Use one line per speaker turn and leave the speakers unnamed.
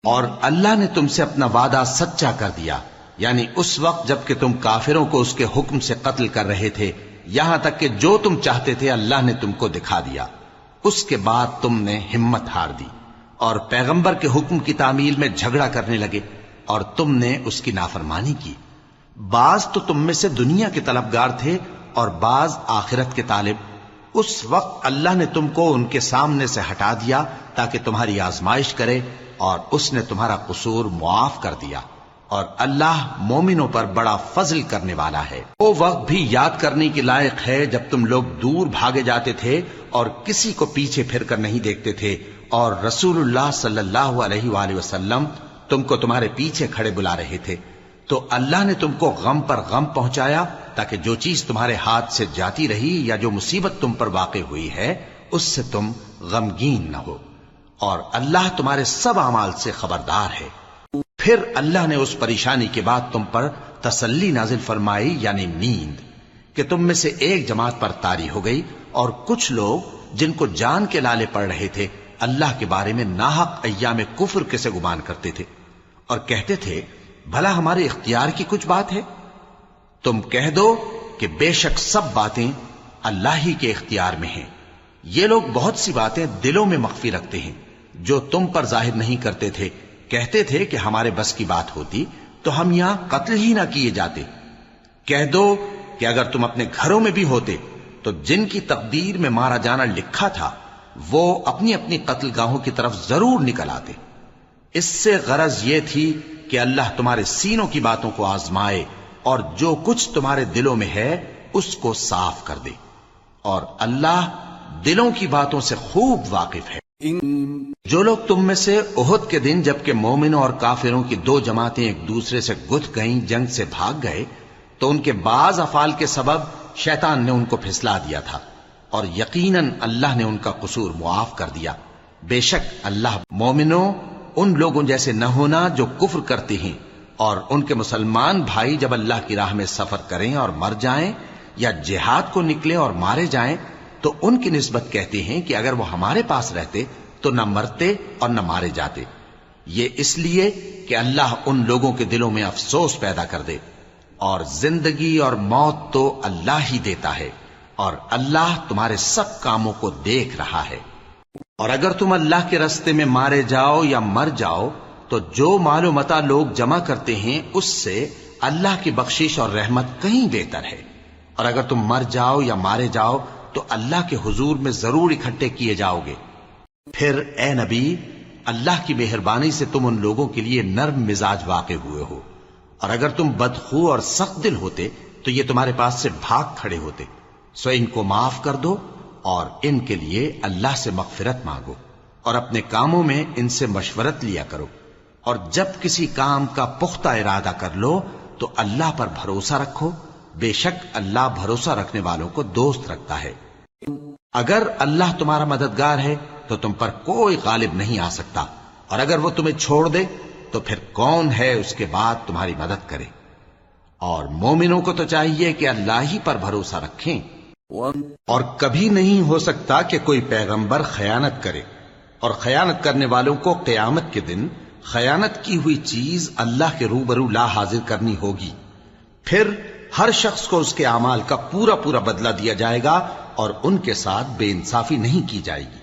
اور اللہ نے تم سے اپنا وعدہ سچا کر دیا، یعنی اس وقت جب کہ تم کافروں کو اس کے حکم سے قتل کر رہے تھے، یہاں تک کہ جو تم چاہتے تھے اللہ نے تم کو دکھا دیا۔ اس کے بعد تم نے ہمت ہار دی اور پیغمبر کے حکم کی تعمیل میں جھگڑا کرنے لگے اور تم نے اس کی نافرمانی کی۔ بعض تو تم میں سے دنیا کے طلبگار تھے اور بعض آخرت کے طالب۔ اس وقت اللہ نے تم کو ان کے سامنے سے ہٹا دیا تاکہ تمہاری آزمائش کرے، اور اس نے تمہارا قصور معاف کر دیا، اور اللہ مومنوں پر بڑا فضل کرنے والا ہے۔ وہ وقت بھی یاد کرنے کے لائق ہے جب تم لوگ دور بھاگے جاتے تھے اور کسی کو پیچھے پھر کر نہیں دیکھتے تھے، اور رسول اللہ صلی اللہ علیہ وآلہ وسلم تم کو تمہارے پیچھے کھڑے بلا رہے تھے، تو اللہ نے تم کو غم پر غم پہنچایا تاکہ جو چیز تمہارے ہاتھ سے جاتی رہی یا جو مصیبت تم پر واقع ہوئی ہے اس سے تم غمگین نہ ہو، اور اللہ تمہارے سب اعمال سے خبردار ہے۔ پھر اللہ نے اس پریشانی کے بعد تم پر تسلی نازل فرمائی، یعنی نیند، کہ تم میں سے ایک جماعت پر طاری ہو گئی، اور کچھ لوگ جن کو جان کے لالے پڑ رہے تھے اللہ کے بارے میں ناحق ایام کفر کے سے گمان کرتے تھے اور کہتے تھے بھلا ہمارے اختیار کی کچھ بات ہے؟ تم کہہ دو کہ بے شک سب باتیں اللہ ہی کے اختیار میں ہیں۔ یہ لوگ بہت سی باتیں دلوں میں مخفی رکھتے ہیں جو تم پر ظاہر نہیں کرتے تھے۔ کہتے تھے کہ ہمارے بس کی بات ہوتی تو ہم یہاں قتل ہی نہ کیے جاتے۔ کہہ دو کہ اگر تم اپنے گھروں میں بھی ہوتے تو جن کی تقدیر میں مارا جانا لکھا تھا وہ اپنی اپنی قتل گاہوں کی طرف ضرور نکل آتے۔ اس سے غرض یہ تھی کہ اللہ تمہارے سینوں کی باتوں کو آزمائے اور جو کچھ تمہارے دلوں میں ہے اس کو صاف کر دے، اور اللہ دلوں کی باتوں سے خوب واقف ہے۔ جو لوگ تم میں سے احد کے دن جبکہ مومنوں اور کافروں کی دو جماعتیں ایک دوسرے سے گتھ گئیں جنگ سے بھاگ گئے تو ان کے بعض افعال کے سبب شیطان نے ان کو پھسلا دیا تھا، اور یقیناً اللہ نے ان کا قصور معاف کر دیا۔ بے شک اللہ مومنوں ان لوگوں جیسے نہ ہونا جو کفر کرتے ہیں، اور ان کے مسلمان بھائی جب اللہ کی راہ میں سفر کریں اور مر جائیں یا جہاد کو نکلیں اور مارے جائیں تو ان کی نسبت کہتے ہیں کہ اگر وہ ہمارے پاس رہتے تو نہ مرتے اور نہ مارے جاتے، یہ اس لیے کہ اللہ ان لوگوں کے دلوں میں افسوس پیدا کر دے۔ اور زندگی اور موت تو اللہ ہی دیتا ہے، اور اللہ تمہارے سب کاموں کو دیکھ رہا ہے۔ اور اگر تم اللہ کے راستے میں مارے جاؤ یا مر جاؤ تو جو مال و متاع لوگ جمع کرتے ہیں اس سے اللہ کی بخشش اور رحمت کہیں بہتر ہے، اور اگر تم مر جاؤ یا مارے جاؤ تو اللہ کے حضور میں ضرور اکٹھے کیے جاؤ گے۔ پھر اے نبی، اللہ کی مہربانی سے تم ان لوگوں کے لیے نرم مزاج واقع ہوئے ہو، اور اگر تم بدخو اور سخت دل ہوتے تو یہ تمہارے پاس سے بھاگ کھڑے ہوتے، سو ان کو معاف کر دو اور ان کے لیے اللہ سے مغفرت مانگو، اور اپنے کاموں میں ان سے مشورت لیا کرو، اور جب کسی کام کا پختہ ارادہ کر لو تو اللہ پر بھروسہ رکھو، بے شک اللہ بھروسہ رکھنے والوں کو دوست رکھتا ہے۔ اگر اللہ تمہارا مددگار ہے تو تم پر کوئی غالب نہیں آ سکتا، اور اگر وہ تمہیں چھوڑ دے تو پھر کون ہے اس کے بعد تمہاری مدد کرے۔ اور مومنوں کو تو چاہیے کہ اللہ ہی پر بھروسہ رکھیں، اور کبھی نہیں ہو سکتا کہ کوئی پیغمبر خیانت کرے، اور خیانت کرنے والوں کو قیامت کے دن خیانت کی ہوئی چیز اللہ کے روبرو لا حاضر کرنی ہوگی، پھر ہر شخص کو اس کے اعمال کا پورا پورا بدلہ دیا جائے گا، اور ان کے ساتھ بے انصافی نہیں کی جائے گی۔